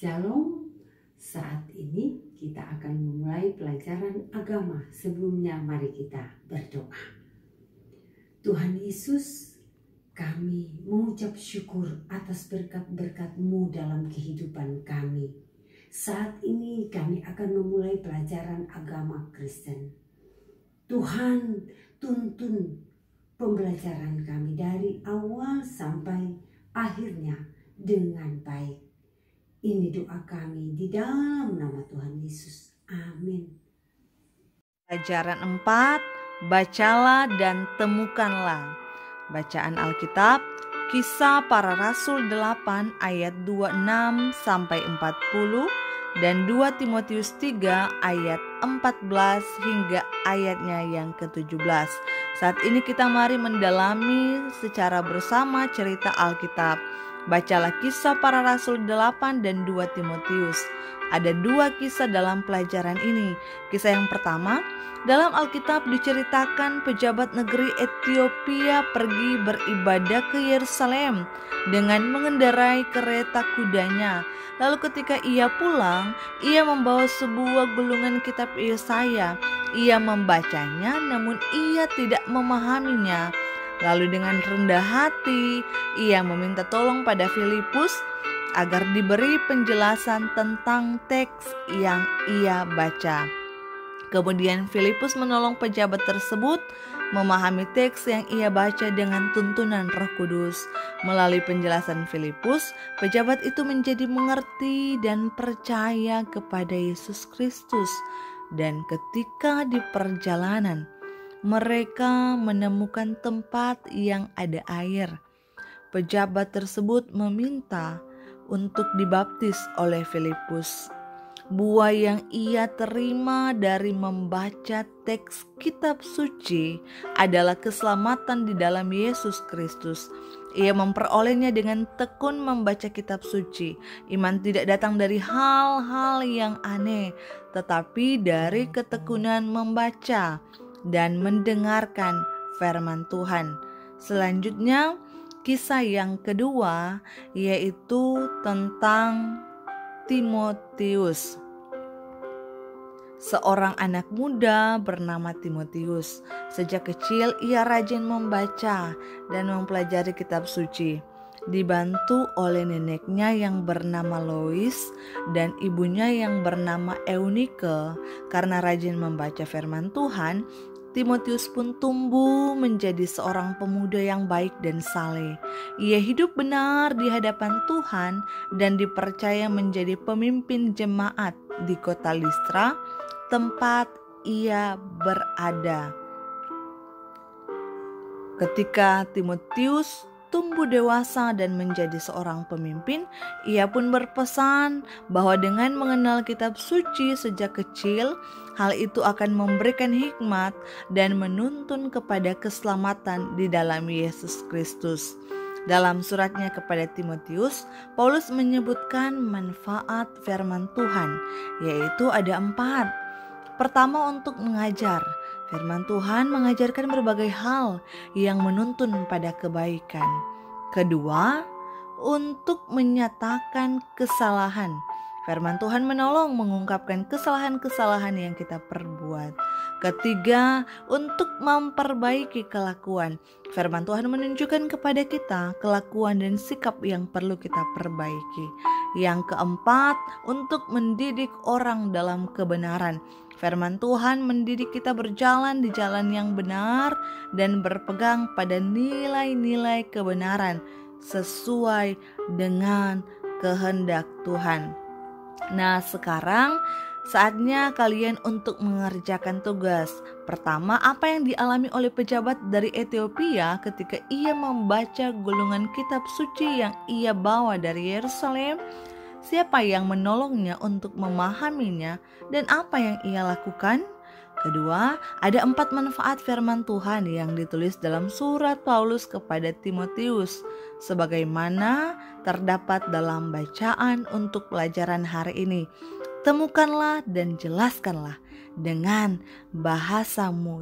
Shalom, saat ini kita akan memulai pelajaran agama. Sebelumnya mari kita berdoa. Tuhan Yesus, kami mengucap syukur atas berkat-berkat-Mu dalam kehidupan kami. Saat ini kami akan memulai pelajaran agama Kristen. Tuhan, tuntun pembelajaran kami dari awal sampai akhirnya dengan baik. Ini doa kami di dalam nama Tuhan Yesus. Amin. Pelajaran 4, bacalah dan temukanlah. Bacaan Alkitab, Kisah Para Rasul 8 ayat 26 sampai 40 dan 2 Timotius 3 ayat 14 hingga ayatnya yang ke-17. Saat ini kita mari mendalami secara bersama cerita Alkitab. Bacalah Kisah Para Rasul 8 dan 2 Timotius. Ada 2 kisah dalam pelajaran ini. Kisah yang pertama, dalam Alkitab diceritakan pejabat negeri Ethiopia pergi beribadah ke Yerusalem dengan mengendarai kereta kudanya. Lalu ketika ia pulang, ia membawa sebuah gulungan kitab Yesaya. Ia membacanya namun ia tidak memahaminya. Lalu dengan rendah hati, ia meminta tolong pada Filipus agar diberi penjelasan tentang teks yang ia baca. Kemudian Filipus menolong pejabat tersebut memahami teks yang ia baca dengan tuntunan Roh Kudus. Melalui penjelasan Filipus, pejabat itu menjadi mengerti dan percaya kepada Yesus Kristus. Dan ketika di perjalanan, mereka menemukan tempat yang ada air. Pejabat tersebut meminta untuk dibaptis oleh Filipus. Buah yang ia terima dari membaca teks kitab suci adalah keselamatan di dalam Yesus Kristus. Ia memperolehnya dengan tekun membaca kitab suci. Iman tidak datang dari hal-hal yang aneh, tetapi dari ketekunan membaca dan mendengarkan firman Tuhan. Selanjutnya, kisah yang kedua yaitu tentang Timotius. Seorang anak muda bernama Timotius. Sejak kecil ia rajin membaca dan mempelajari kitab suci. Dibantu oleh neneknya yang bernama Lois dan ibunya yang bernama Eunike. Karena rajin membaca firman Tuhan, Timotius pun tumbuh menjadi seorang pemuda yang baik dan saleh. Ia hidup benar di hadapan Tuhan dan dipercaya menjadi pemimpin jemaat di kota Listra, tempat ia berada. Ketika Timotius tumbuh dewasa dan menjadi seorang pemimpin, ia pun berpesan bahwa dengan mengenal kitab suci sejak kecil, hal itu akan memberikan hikmat dan menuntun kepada keselamatan di dalam Yesus Kristus. Dalam suratnya kepada Timotius, Paulus menyebutkan manfaat firman Tuhan, yaitu ada 4. Pertama, untuk mengajar. Firman Tuhan mengajarkan berbagai hal yang menuntun pada kebaikan. Kedua, untuk menyatakan kesalahan. Firman Tuhan menolong mengungkapkan kesalahan-kesalahan yang kita perbuat. Ketiga, untuk memperbaiki kelakuan. Firman Tuhan menunjukkan kepada kita kelakuan dan sikap yang perlu kita perbaiki. Yang keempat, untuk mendidik orang dalam kebenaran. Firman Tuhan mendidik kita berjalan di jalan yang benar dan berpegang pada nilai-nilai kebenaran sesuai dengan kehendak Tuhan. Nah, sekarang saatnya kalian untuk mengerjakan tugas. Pertama, apa yang dialami oleh pejabat dari Ethiopia ketika ia membaca gulungan kitab suci yang ia bawa dari Yerusalem? Siapa yang menolongnya untuk memahaminya dan apa yang ia lakukan? Kedua, ada 4 manfaat firman Tuhan yang ditulis dalam surat Paulus kepada Timotius, sebagaimana terdapat dalam bacaan untuk pelajaran hari ini. Temukanlah dan jelaskanlah dengan bahasamu